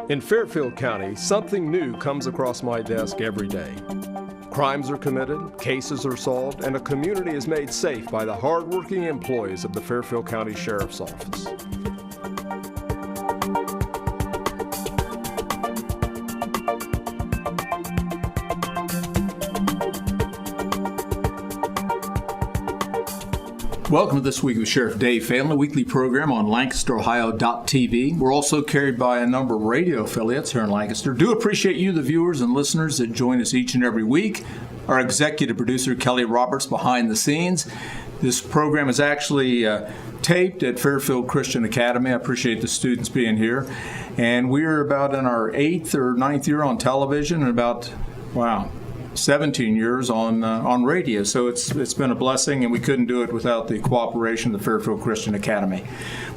In Fairfield County, something new comes across my desk every day. Crimes are committed, cases are solved, and a community is made safe by the hardworking employees of the Fairfield County Sheriff's Office. Welcome to This Week with Sheriff Dave Family, weekly program on LancasterOhio.tv. We're also carried by a number of radio affiliates here in Lancaster. Do appreciate you, the viewers and listeners that join us each and every week. Our executive producer, Kelly Roberts, behind the scenes. This program is actually taped at Fairfield Christian Academy. I appreciate the students being here. And we're about in our 8th or 9th year on television and about, 17 years on radio, so it's been a blessing, and we couldn't do it without the cooperation of the Fairfield Christian Academy.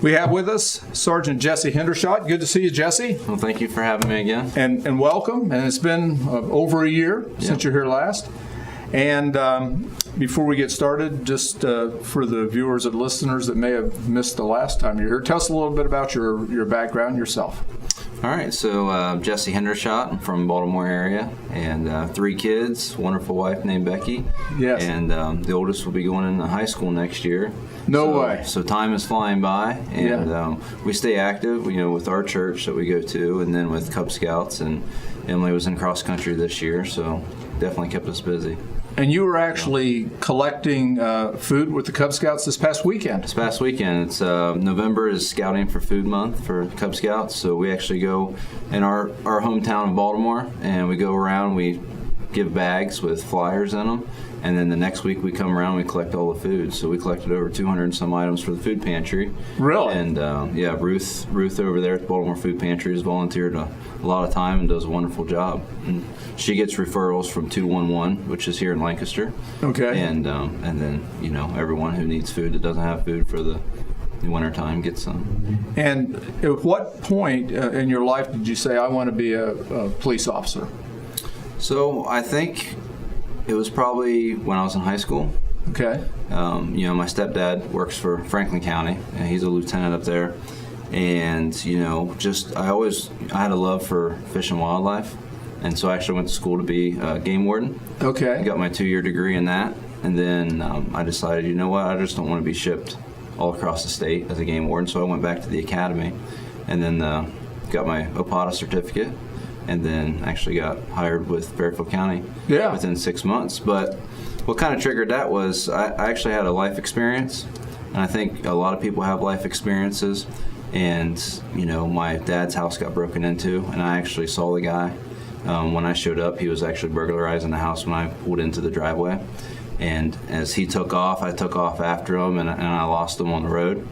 We have with us Sergeant Jesse Hendershot. Good to see you, Jesse. Well, thank you for having me again. And welcome. And it's been over a year since you're here last. And before we get started, just for the viewers and listeners that may have missed the last time you're here, tell us a little bit about your background yourself. All right, so Jesse Hendershot. I'm from Baltimore area, and 3 kids, wonderful wife named Becky. Yes. And the oldest will be going into high school next year. No way. So time is flying by, and we stay active, with our church that we go to, and then with Cub Scouts, and Emily was in cross country this year, so definitely kept us busy. And you were actually collecting food with the Cub Scouts this past weekend. This past weekend, it's November is Scouting for Food Month for Cub Scouts, so we actually go in our hometown of Baltimore, and we go around, we give bags with flyers in them, and then the next week we come around and we collect all the food. So we collected over 200 and some items for the food pantry. Really? And Ruth over there at the Baltimore Food Pantry has volunteered a lot of time and does a wonderful job. And she gets referrals from 211, which is here in Lancaster. Okay. And then everyone who needs food that doesn't have food for the wintertime gets some. And at what point in your life did you say, I want to be a police officer? So I think it was probably when I was in high school. Okay. My stepdad works for Franklin County, and he's a lieutenant up there. And, I had a love for fish and wildlife. And so I actually went to school to be a game warden. Okay. I got my 2-year degree in that. And then I decided, I just don't want to be shipped all across the state as a game warden. So I went back to the academy and then got my OPATA certificate. And then actually got hired with Fairfield County within 6 months. But what kind of triggered that was I actually had a life experience, and I think a lot of people have life experiences. And my dad's house got broken into, and I actually saw the guy. When I showed up, he was actually burglarizing the house when I pulled into the driveway. And as he took off, I took off after him, and I lost him on the road.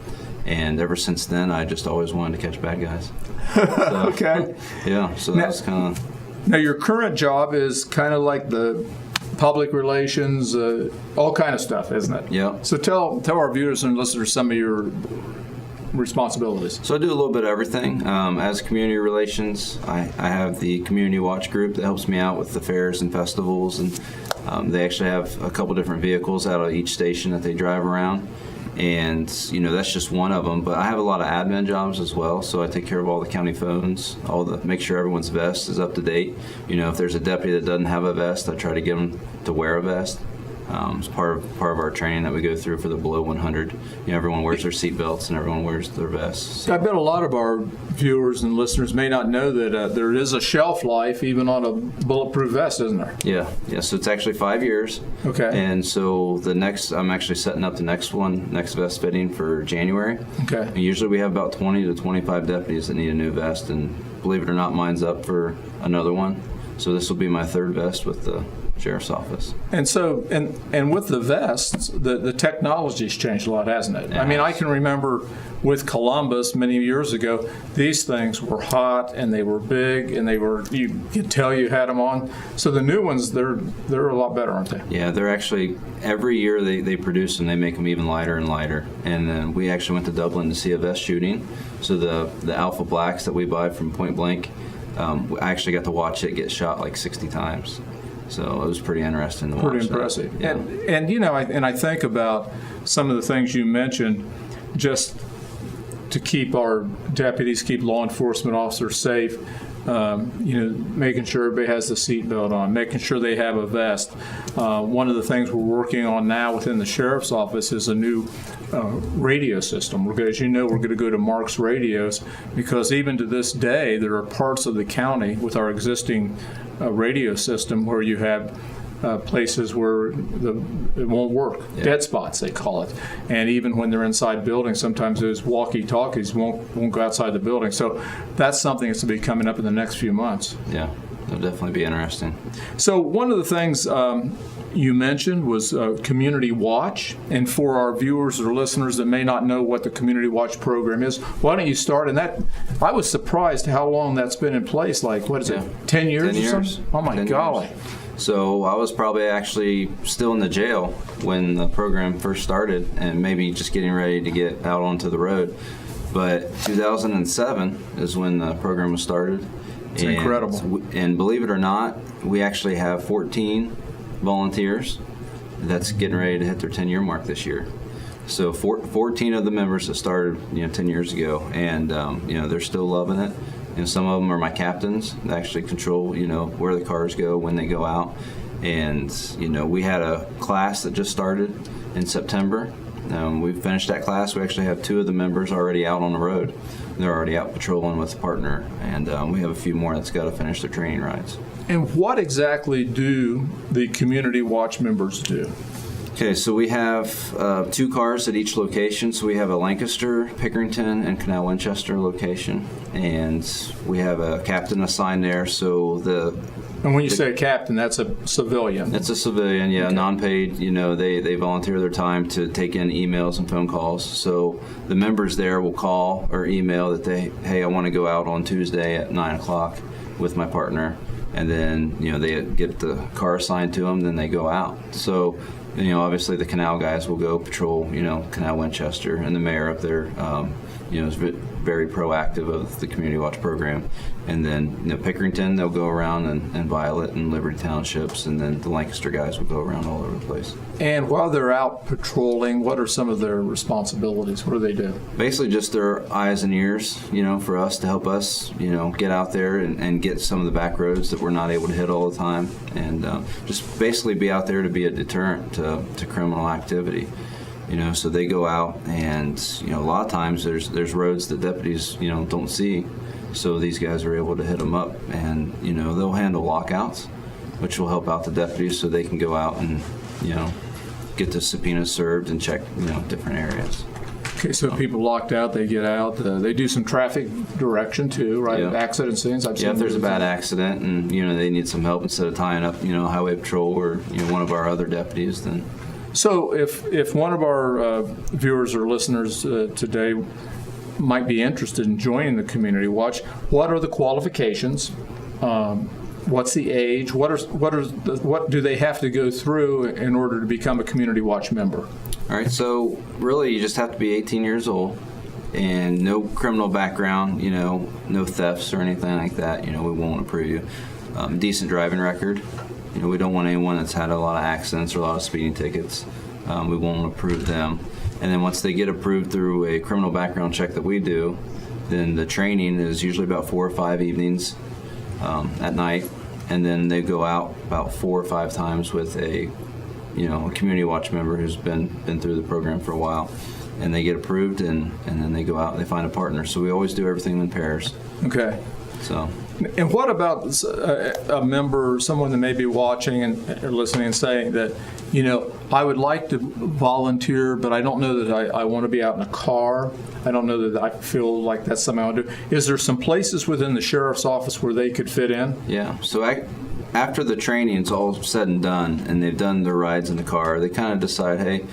And ever since then, I just always wanted to catch bad guys. So, okay. Yeah, so that was kind of... Now, your current job is kind of like the public relations, all kind of stuff, isn't it? Yeah. So tell our viewers and listeners some of your responsibilities. So I do a little bit of everything. As community relations, I have the community watch group that helps me out with the fairs and festivals, and they actually have a couple different vehicles out of each station that they drive around. And, that's just one of them. But I have a lot of admin jobs as well, so I take care of all the county phones, make sure everyone's vest is up to date. If there's a deputy that doesn't have a vest, I try to get them to wear a vest. It's part of our training that we go through for the below 100. Everyone wears their seat belts and everyone wears their vests. So. I bet a lot of our viewers and listeners may not know that there is a shelf life even on a bulletproof vest, isn't there? Yeah. So it's actually 5 years. Okay. And so I'm actually setting up the next vest fitting for January. Okay. And usually we have about 20 to 25 deputies that need a new vest, and believe it or not, mine's up for another one. So this will be my 3rd vest with the Sheriff's Office. And so, and with the vests, the technology's changed a lot, hasn't it? Yeah. I mean, I can remember with Columbus many years ago, these things were hot and they were big and you could tell you had them on. So the new ones, they're a lot better, aren't they? Yeah, they're actually, every year they produce them, they make them even lighter and lighter. And then we actually went to Dublin to see a vest shooting. So the Alpha Blacks that we buy from Point Blank, I actually got to watch it get shot like 60 times. So it was pretty interesting to watch. Pretty impressive. Yeah. And you know, I think about some of the things you mentioned, just to keep our deputies, keep law enforcement officers safe. Making sure everybody has the seatbelt on, making sure they have a vest. One of the things we're working on now within the sheriff's office is a new radio system. As you know, we're going to go to Mark's radios, because even to this day, there are parts of the county with our existing radio system where you have places where it won't work, dead spots they call it. And even when they're inside buildings, sometimes those walkie-talkies won't go outside the building. So that's something that's going to be coming up in the next few months. Yeah, it'll definitely be interesting. So one of the things you mentioned was Community Watch. And for our viewers or listeners that may not know what the Community Watch program is, why don't you start? And that, I was surprised how long that's been in place. Like, what is it, 10 years 10 years. or something? Oh, my golly. So I was probably actually still in the jail when the program first started, and maybe just getting ready to get out onto the road. But 2007 is when the program was started. It's incredible. And believe it or not, we actually have 14 volunteers that's getting ready to hit their 10-year mark this year. So 14 of the members that started 10 years ago, and they're still loving it. Some of them are my captains that actually control, where the cars go when they go out. And, we had a class that just started in September. We finished that class. We actually have 2 of the members already out on the road. They're already out patrolling with a partner. And we have a few more that's got to finish their training rides. And what exactly do the Community Watch members do? Okay, so we have 2 cars at each location. So we have a Lancaster, Pickerington, and Canal Winchester location, and we have a captain assigned there. So and when you say a captain, that's a civilian. It's a civilian, yeah, okay. Non-paid. They volunteer their time to take in emails and phone calls. So the members there will call or email that hey, I want to go out on Tuesday at 9:00 with my partner, and then they get the car assigned to them. Then they go out. So. Obviously the canal guys will go patrol, Canal Winchester, and the mayor up there, is very proactive of the Community Watch program. And then, Pickerington, they'll go around and Violet and Liberty Townships, and then the Lancaster guys will go around all over the place. And while they're out patrolling, what are some of their responsibilities? What do they do? Basically just their eyes and ears, for us to help us, get out there and get some of the back roads that we're not able to hit all the time, and just basically be out there to be a deterrent to criminal activity. So they go out, and a lot of times there's roads that deputies don't see, so these guys are able to hit them up, and they'll handle lockouts, which will help out the deputies so they can go out and get the subpoenas served and check different areas. Okay, so people locked out, they get out. They do some traffic direction too, right? Yeah. Accident scenes. If there's a bad accident and they need some help, instead of tying up highway patrol or one of our other deputies, then. So if one of our viewers or listeners today might be interested in joining the Community Watch, what are the qualifications? What's the age? What do they have to go through in order to become a Community Watch member? All right, so really you just have to be 18 years old and no criminal background, no thefts or anything like that. We won't approve you. Decent driving record. We don't want anyone that's had a lot of accidents or a lot of speeding tickets. We won't approve them. And then once they get approved through a criminal background check that we do, then the training is usually about 4 or 5 evenings at night. And then they go out about 4 or 5 times with a Community Watch member who's been through the program for a while. And they get approved, and then they go out and they find a partner. So we always do everything in pairs. Okay. So. And what about a member, someone that may be watching or listening and saying that, I would like to volunteer, but I don't know that I want to be out in a car. I don't know that I feel like that's something I want to do. Is there some places within the sheriff's office where they could fit in? Yeah. So after the training's all said and done, and they've done their rides in the car, they kind of decide, hey,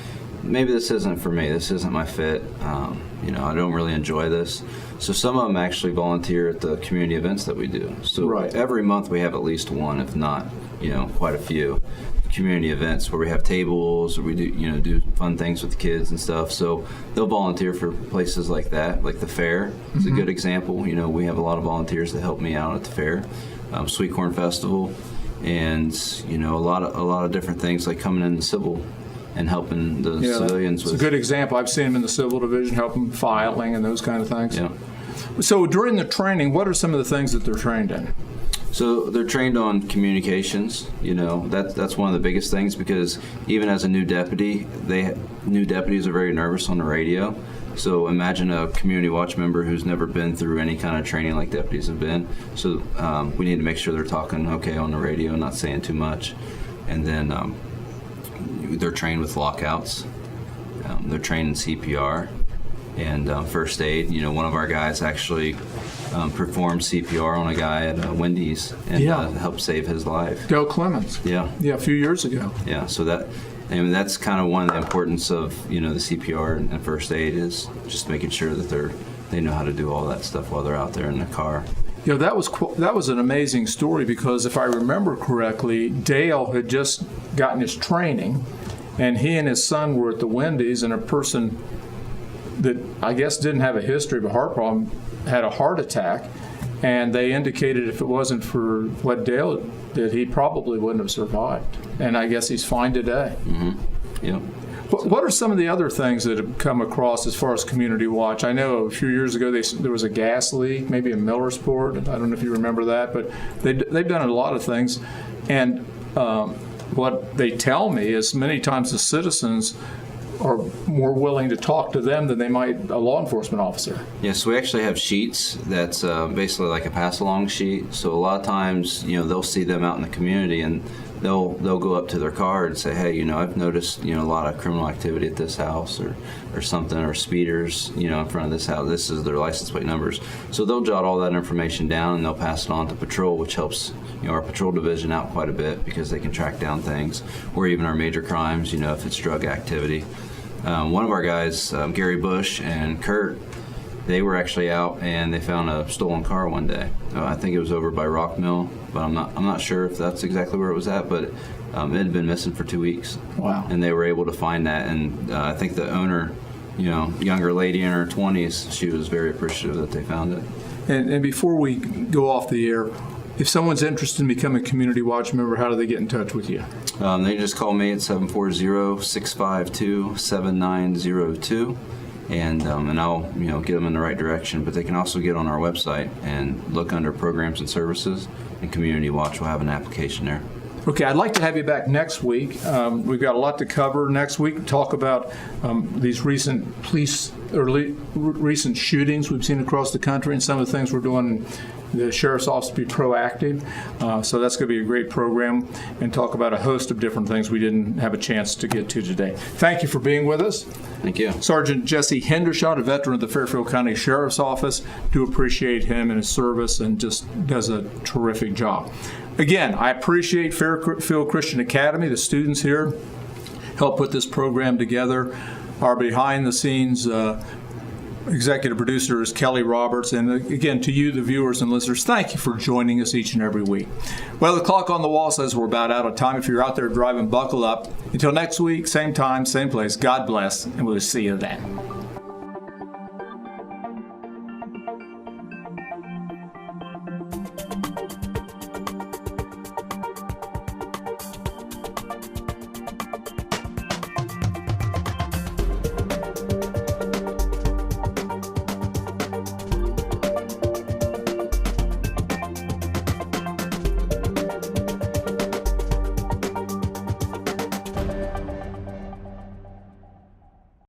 maybe this isn't for me. This isn't my fit. I don't really enjoy this. So some of them actually volunteer at the community events that we do. So right. Every month we have at least one, if not, quite a few community events where we have tables or we do fun things with the kids and stuff. So they'll volunteer for places like that, like the fair. It's a good example. We have a lot of volunteers that help me out at the fair. Sweet Corn Festival. and a lot of different things like coming in the civil and helping the civilians. It's a good example. I've seen them in the civil division helping filing and those kind of things. Yeah. So during the training, what are some of the things that they're trained in? So they're trained on communications. That's one of the biggest things, because even as a new deputy, new deputies are very nervous on the radio. So imagine a community watch member who's never been through any kind of training like deputies have been. So we need to make sure they're talking okay on the radio, not saying too much. And then they're trained with lockouts. They're trained in CPR and first aid. One of our guys actually performed CPR on a guy at Wendy's and helped save his life. Dale Clemens. Yeah, a few years ago. Yeah, so that's kind of one of the importance of the CPR and first aid, is just making sure that they know how to do all that stuff while they're out there in the car. That was an amazing story, because if I remember correctly, Dale had just gotten his training, and he and his son were at the Wendy's, and a person that I guess didn't have a history of a heart problem had a heart attack, and they indicated if it wasn't for what Dale did, he probably wouldn't have survived. And I guess he's fine today. Mm-hmm. Yeah. What are some of the other things that have come across as far as community watch? I know a few years ago there was a gas leak, maybe in Millersport. I don't know if you remember that, but they've done a lot of things. And what they tell me is many times the citizens are more willing to talk to them than they might a law enforcement officer. Yes, we actually have sheets that's basically like a pass-along sheet. So a lot of times, they'll see them out in the community, and they'll go up to their car and say, hey, I've noticed, a lot of criminal activity at this house or something, or speeders, in front of this house. This is their license plate numbers. So they'll jot all that information down, and they'll pass it on to patrol, which helps, our patrol division out quite a bit, because they can track down things, or even our major crimes, if it's drug activity. One of our guys, Gary Bush and Kurt, they were actually out and they found a stolen car one day. I think it was over by Rock Mill, but I'm not sure if that's exactly where it was at. But it had been missing for 2 weeks. Wow! And they were able to find that, and I think the owner, younger lady in her 20s, she was very appreciative that they found it. And before we go off the air, if someone's interested in becoming a community watch member, how do they get in touch with you? They just call me at 740-652-7902, and I'll get them in the right direction. But they can also get on our website and look under programs and services, and Community Watch will have an application there. Okay, I'd like to have you back next week. We've got a lot to cover next week. Talk about these recent recent shootings we've seen across the country, and some of the things we're doing. The Sheriff's Office to be proactive. So that's going to be a great program, and talk about a host of different things we didn't have a chance to get to today. Thank you for being with us. Thank you. Sergeant Jesse Hendershot, a veteran of the Fairfield County Sheriff's Office. Do appreciate him and his service, and just does a terrific job. Again, I appreciate Fairfield Christian Academy. The students here helped put this program together. Our behind-the-scenes executive producer is Kelly Roberts. And again, to you, the viewers and listeners, thank you for joining us each and every week. Well, the clock on the wall says we're about out of time. If you're out there driving, buckle up. Until next week, same time, same place. God bless, and we'll see you then.